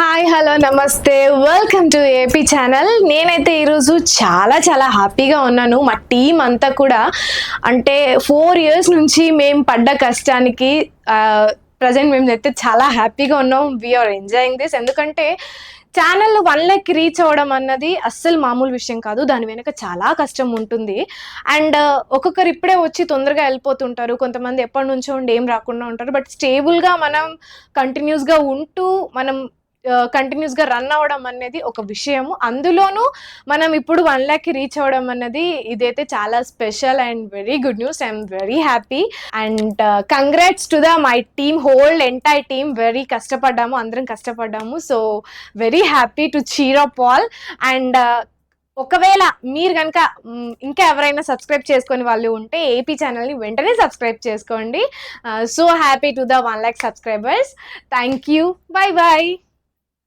Hi hello నమస్తే welcome to AP channel. నేనైతే ఈరోజు చాలా హ్యాపీగా ఉన్నాను. మా టీం అంతా కూడా అంటే 4 ఇయర్స్ నుంచి మేము పడ్డ కష్టానికి ప్రజెంట్ మేము అయితే చాలా హ్యాపీగా ఉన్నాం. We are enjoying this. ఎందుకంటే ఛానల్ 1 లైక్ రీచ్ అవ్వడం అన్నది అస్సలు మామూలు విషయం కాదు. దాని వెనుక చాలా కష్టం ఉంటుంది. అండ్ ఒక్కొక్కరు ఇప్పుడే వచ్చి తొందరగా వెళ్ళిపోతుంటారు. కొంతమంది ఎప్పటి నుంచో ఉండి ఏం రాకుండా ఉంటారు. బట్ స్టేబుల్గా మనం కంటిన్యూస్గా ఉంటూ మనం కంటిన్యూస్గా రన్ అవ్వడం అనేది ఒక విషయము. అందులోనూ మనం ఇప్పుడు 1 lakh రీచ్ అవ్వడం అన్నది ఇదైతే చాలా special and very good news. I'm very happy and congrats to the my team, whole entire team. Very కష్టపడ్డాము, అందరం కష్టపడ్డాము. So very happy to cheer up all. And ఒకవేళ మీరు కనుక ఇంకా ఎవరైనా సబ్స్క్రైబ్ చేసుకొని వాళ్ళు ఉంటే ఏపీ ఛానల్ని వెంటనే సబ్స్క్రైబ్ చేసుకోండి. So happy to the 1 lakh subscribers. Thank you. Bye bye.